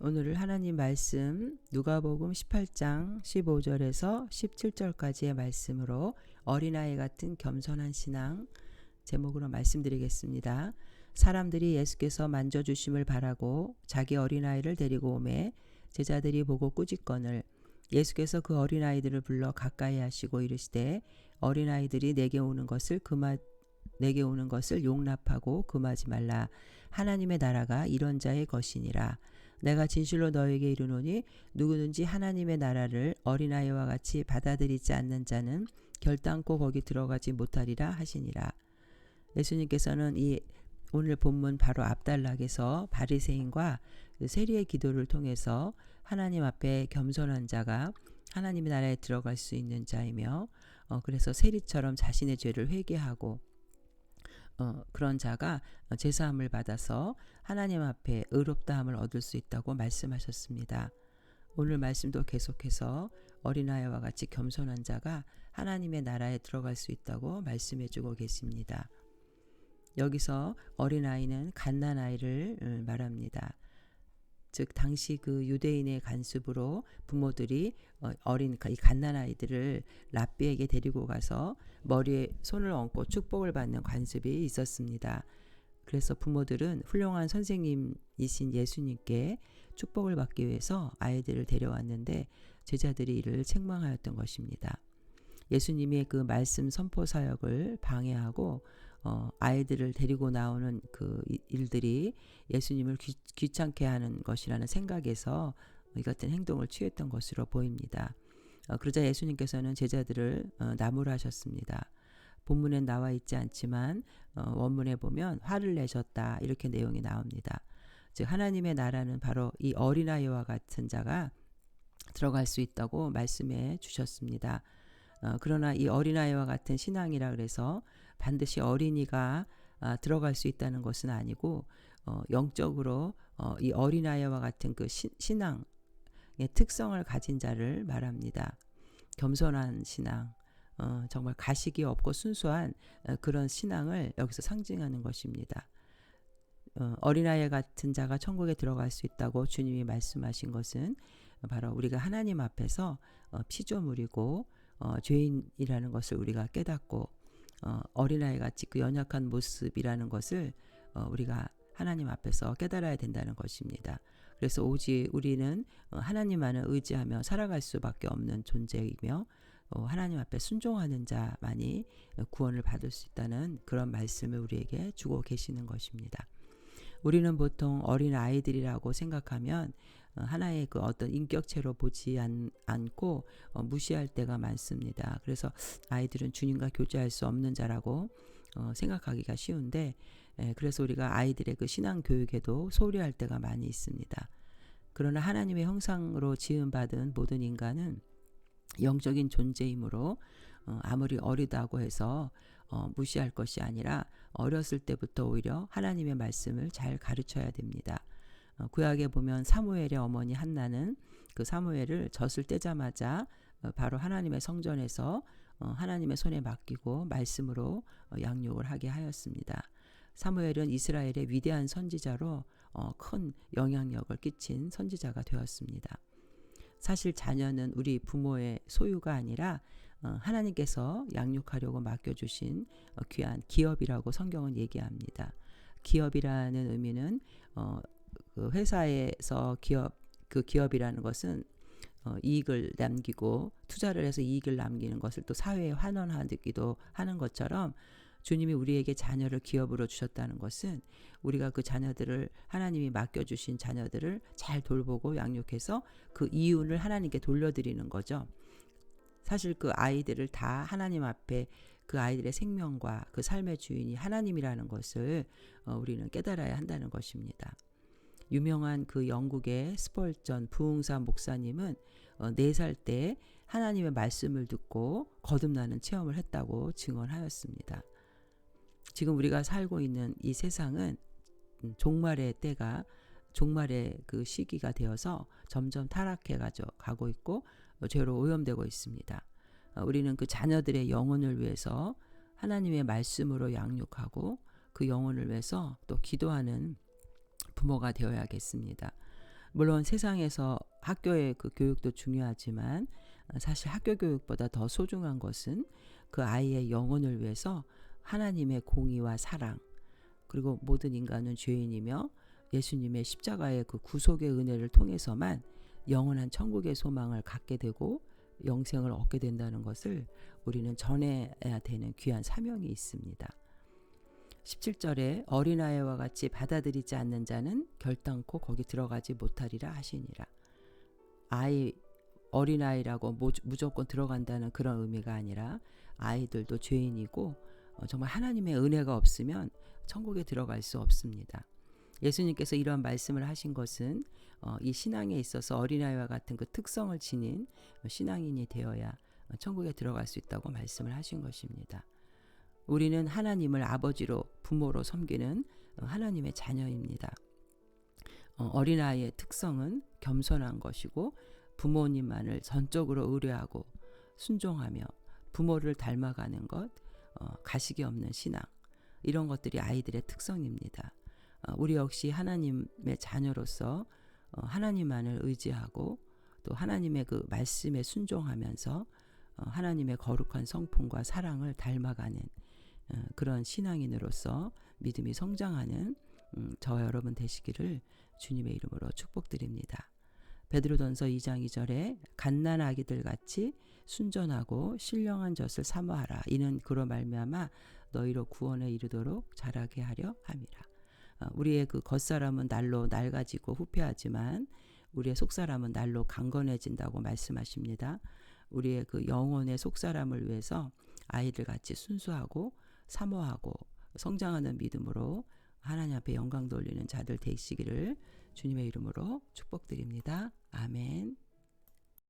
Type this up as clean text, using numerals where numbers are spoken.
오늘 하나님 말씀 누가복음 18장 15절에서 17절까지의 말씀으로 어린아이 같은 겸손한 신앙 제목으로 말씀드리겠습니다. 사람들이 예수께서 만져주심을 바라고 자기 어린아이를 데리고 오매 제자들이 보고 꾸짖거늘 예수께서 그 어린아이들을 불러 가까이 하시고 이르시되 어린아이들이 내게 오는 것을 용납하고 금하지 말라. 하나님의 나라가 이런 자의 것이니라. 내가 진실로 너에게 이르노니 누구든지 하나님의 나라를 어린아이와 같이 받아들이지 않는 자는 결단코 거기 들어가지 못하리라 하시니라. 예수님께서는 이 오늘 본문 바로 앞단락에서 바리새인과 세리의 기도를 통해서 하나님 앞에 겸손한 자가 하나님의 나라에 들어갈 수 있는 자이며 그래서 세리처럼 자신의 죄를 회개하고 그런 자가 제사함을 받아서 하나님 앞에 의롭다함을 얻을 수 있다고 말씀하셨습니다. 오늘 말씀도 계속해서 어린아이와 같이 겸손한 자가 하나님의 나라에 들어갈 수 있다고 말씀해주고 계십니다. 여기서 어린아이는 갓난아이를 말합니다. 즉 당시 그 유대인의 관습으로 부모들이 이 갓난아이들을 랍비에게 데리고 가서 머리에 손을 얹고 축복을 받는 관습이 있었습니다. 그래서 부모들은 훌륭한 선생님이신 예수님께 축복을 받기 위해서 아이들을 데려왔는데 제자들이 이를 책망하였던 것입니다. 예수님의 그 말씀 선포 사역을 방해하고 아이들을 데리고 나오는 그 일들이 예수님을 귀찮게 하는 것이라는 생각에서 이 같은 행동을 취했던 것으로 보입니다. 그러자 예수님께서는 제자들을 나무라셨습니다. 본문엔 나와 있지 않지만 원문에 보면 화를 내셨다 이렇게 내용이 나옵니다. 즉 하나님의 나라는 바로 이 어린아이와 같은 자가 들어갈 수 있다고 말씀해 주셨습니다. 그러나 이 어린아이와 같은 신앙이라 그래서 반드시 어린이가 들어갈 수 있다는 것은 아니고 영적으로 이 어린아이와 같은 그 신앙의 특성을 가진 자를 말합니다. 겸손한 신앙, 정말 가식이 없고 순수한 그런 신앙을 여기서 상징하는 것입니다. 어린아이 같은 자가 천국에 들어갈 수 있다고 주님이 말씀하신 것은 바로 우리가 하나님 앞에서 피조물이고 죄인이라는 것을 우리가 깨닫고 어린아이 같이 그 연약한 모습이라는 것을 우리가 하나님 앞에서 깨달아야 된다는 것입니다. 그래서 오직 우리는 하나님만을 의지하며 살아갈 수밖에 없는 존재이며 하나님 앞에 순종하는 자만이 구원을 받을 수 있다는 그런 말씀을 우리에게 주고 계시는 것입니다. 우리는 보통 어린 아이들이라고 생각하면 하나의 그 어떤 인격체로 보지 않고 무시할 때가 많습니다. 그래서 아이들은 주님과 교제할 수 없는 자라고 생각하기가 쉬운데 그래서 우리가 아이들의 그 신앙 교육에도 소홀히 할 때가 많이 있습니다. 그러나 하나님의 형상으로 지음받은 모든 인간은 영적인 존재이므로 아무리 어리다고 해서 무시할 것이 아니라 어렸을 때부터 오히려 하나님의 말씀을 잘 가르쳐야 됩니다. 구약에 보면 사무엘의 어머니 한나는 그 사무엘을 젖을 떼자마자 바로 하나님의 성전에서 하나님의 손에 맡기고 말씀으로 양육을 하게 하였습니다. 사무엘은 이스라엘의 위대한 선지자로 큰 영향력을 끼친 선지자가 되었습니다. 사실 자녀는 우리 부모의 소유가 아니라 하나님께서 양육하려고 맡겨주신 귀한 기업이라고 성경은 얘기합니다. 기업이라는 의미는 그 회사에서 그 기업이라는 것은 이익을 남기고 투자를 해서 이익을 남기는 것을 또 사회에 환원하기도 하는 것처럼 주님이 우리에게 자녀를 기업으로 주셨다는 것은 우리가 그 자녀들을 하나님이 맡겨주신 자녀들을 잘 돌보고 양육해서 그 이윤을 하나님께 돌려드리는 거죠. 사실 그 아이들을 다 하나님 앞에 그 아이들의 생명과 그 삶의 주인이 하나님이라는 것을 우리는 깨달아야 한다는 것입니다. 유명한 그 영국의 스펄전 부흥사 목사님은 4살 때 하나님의 말씀을 듣고 거듭나는 체험을 했다고 증언하였습니다. 지금 우리가 살고 있는 이 세상은 종말의 때가 종말의 그 시기가 되어서 점점 타락해 가고 있고 죄로 오염되고 있습니다. 우리는 그 자녀들의 영혼을 위해서 하나님의 말씀으로 양육하고 그 영혼을 위해서 또 기도하는 부모가 되어야겠습니다. 물론 세상에서 학교의 그 교육도 중요하지만 사실 학교 교육보다 더 소중한 것은 그 아이의 영혼을 위해서 하나님의 공의와 사랑, 그리고 모든 인간은 죄인이며 예수님의 십자가의 그 구속의 은혜를 통해서만 영원한 천국의 소망을 갖게 되고 영생을 얻게 된다는 것을 우리는 전해야 되는 귀한 사명이 있습니다. 17절에 어린아이와 같이 받아들이지 않는 자는 결단코 거기 들어가지 못하리라 하시니라. 어린아이라고 무조건 들어간다는 그런 의미가 아니라 아이들도 죄인이고 정말 하나님의 은혜가 없으면 천국에 들어갈 수 없습니다. 예수님께서 이런 말씀을 하신 것은 이 신앙에 있어서 어린아이와 같은 그 특성을 지닌 신앙인이 되어야 천국에 들어갈 수 있다고 말씀을 하신 것입니다. 우리는 하나님을 아버지로 부모로 섬기는 하나님의 자녀입니다. 어린아이의 특성은 겸손한 것이고 부모님만을 전적으로 의뢰하고 순종하며 부모를 닮아가는 것, 가식이 없는 신앙, 이런 것들이 아이들의 특성입니다. 우리 역시 하나님의 자녀로서 하나님만을 의지하고 또 하나님의 그 말씀에 순종하면서 하나님의 거룩한 성품과 사랑을 닮아가는 그런 신앙인으로서 믿음이 성장하는 저와 여러분 되시기를 주님의 이름으로 축복드립니다. 베드로전서 2장 2절에 갓난 아기들 같이 순전하고 신령한 젖을 사모하라. 이는 그로 말미암아 너희로 구원에 이르도록 자라게 하려 함이라. 우리의 그 겉사람은 날로 낡아지고 후패하지만 우리의 속사람은 날로 강건해진다고 말씀하십니다. 우리의 그 영혼의 속사람을 위해서 아이들 같이 순수하고 사모하고 성장하는 믿음으로 하나님 앞에 영광 돌리는 자들 되시기를 주님의 이름으로 축복드립니다. 아멘.